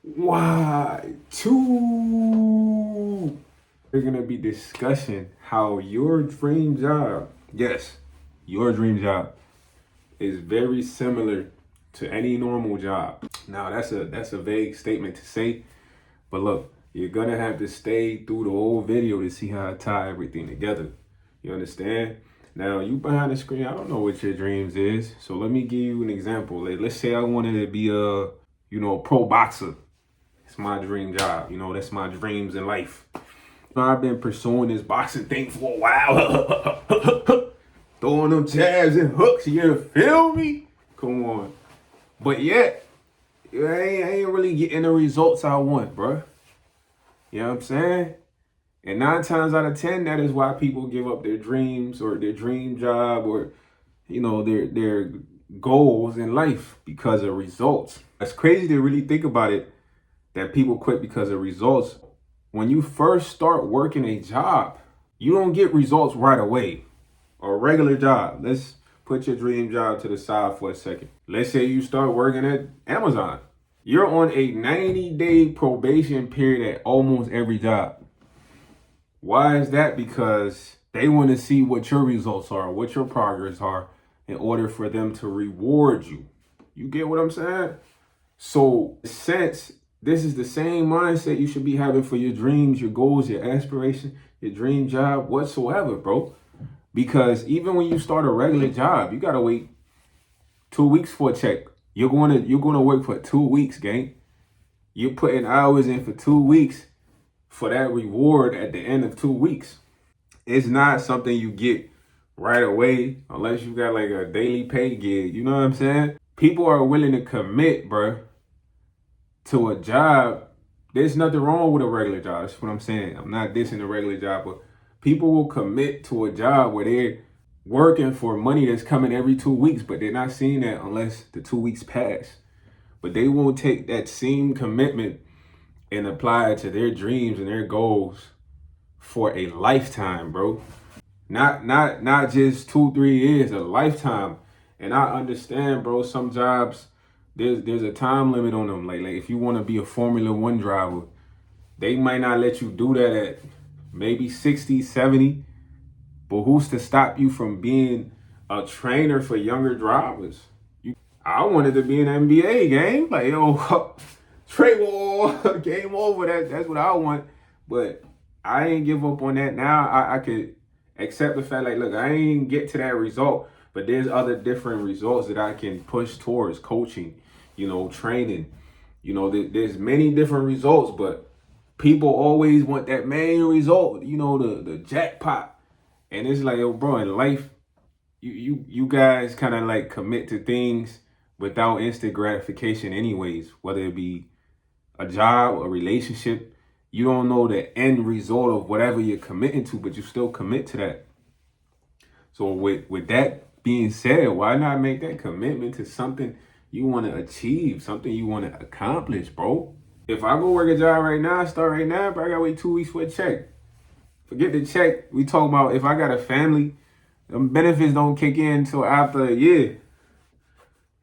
Why? Two. We're gonna be discussing how your dream job, yes, your dream job is very similar to any normal job. Now that's a vague statement to say, but look, you're gonna have to stay through the whole video to see how I tie everything together. You understand? Now you behind the screen, I don't know what your dreams is. So let me give you an example. Let's say I wanted to be a pro boxer. It's my dream job. That's my dreams in life. I've been pursuing this boxing thing for a while. Throwing them jabs and hooks, you feel me? Come on. But yet, I ain't really getting the results I want, bro. You know what I'm saying? And 9 times out of 10, that is why people give up their dreams or their dream job or, their goals in life because of results. It's crazy to really think about it that people quit because of results. When you first start working a job, you don't get results right away. A regular job. Let's put your dream job to the side for a second. Let's say you start working at Amazon. You're on a 90-day probation period at almost every job. Why is that? Because they want to see what your results are, what your progress are, in order for them to reward you. You get what I'm saying? So, since this is the same mindset you should be having for your dreams, your goals, your aspiration, your dream job, whatsoever, bro. Because even when you start a regular job, you gotta wait 2 weeks for a check. You're gonna work for 2 weeks, gang. You're putting hours in for 2 weeks for that reward at the end of 2 weeks. It's not something you get right away unless you got like a daily pay gig. You know what I'm saying? People are willing to commit, bro, to a job. There's nothing wrong with a regular job. That's what I'm saying. I'm not dissing a regular job, but people will commit to a job where they're working for money that's coming every 2 weeks, but they're not seeing that unless the 2 weeks pass. But they won't take that same commitment and apply it to their dreams and their goals for a lifetime, bro. Not just 2-3 years, a lifetime. And I understand, bro, some jobs there's a time limit on them. Like if you want to be a Formula One driver, they might not let you do that at maybe 60, 70. But who's to stop you from being a trainer for younger drivers? I wanted to be an NBA game. Like, yo, trade wall, game over. That's what I want. But I ain't give up on that. Now I could accept the fact, like, look, I ain't get to that result, but there's other different results that I can push towards coaching, training. There's many different results, but people always want that main result, the jackpot. And it's like, yo, bro, in life, you guys kind of like commit to things without instant gratification anyways, whether it be a job, a relationship. You don't know the end result of whatever you're committing to, but you still commit to that. So with that being said, why not make that commitment to something you want to achieve, something you want to accomplish, bro? If I go work a job right now, start right now, but I gotta wait 2 weeks for a check. Forget the check. We talking about if I got a family, the benefits don't kick in until after a year.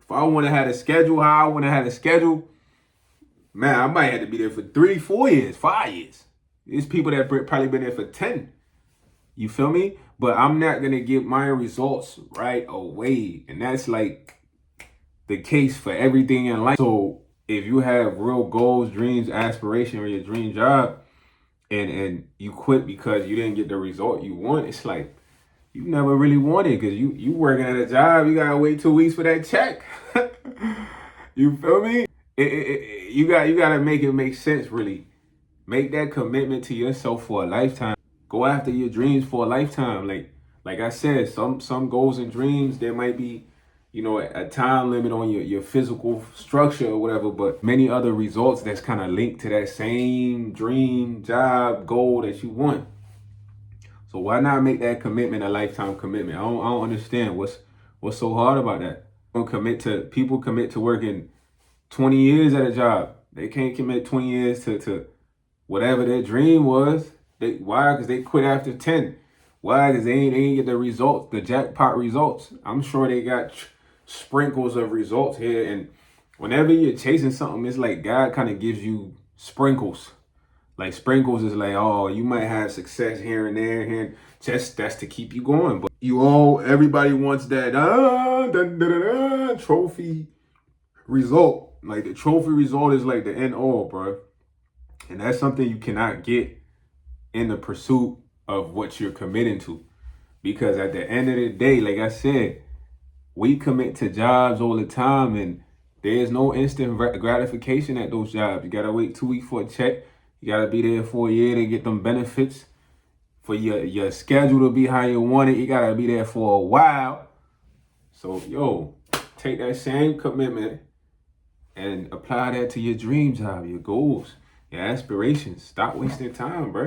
If I want to have a schedule, how I want to have a schedule, man, I might have to be there for 3, 4 years, 5 years. There's people that probably been there for 10. You feel me? But I'm not going to get my results right away. And that's like the case for everything in life. So if you have real goals, dreams, aspiration, or your dream job, and you quit because you didn't get the result you want, it's like you never really wanted, because you working at a job, you gotta wait 2 weeks for that check. You feel me? You gotta make it make sense, really. Make that commitment to yourself for a lifetime. Go after your dreams for a lifetime. Like I said, some goals and dreams, there might be, a time limit on your physical structure or whatever, but many other results that's kind of linked to that same dream, job, goal that you want. So why not make that commitment a lifetime commitment? I don't understand what's so hard about that. People commit to working 20 years at a job. They can't commit 20 years to whatever their dream was. Why? Because they quit after 10. Why? Because they ain't get the results, the jackpot results. I'm sure they got sprinkles of results here and whenever you're chasing something, it's like God kind of gives you sprinkles. Like sprinkles is like, oh, you might have success here and there, and just that's to keep you going. But everybody wants that trophy result. Like the trophy result is like the end all, bro. And that's something you cannot get in the pursuit of what you're committing to. Because at the end of the day, like I said, we commit to jobs all the time, and there's no instant gratification at those jobs. You gotta wait 2 weeks for a check. You gotta be there for a year to get them benefits. For your schedule to be how you want it, you gotta be there for a while. So, yo, take that same commitment and apply that to your dream job, your goals, your aspirations. Stop wasting time, bro.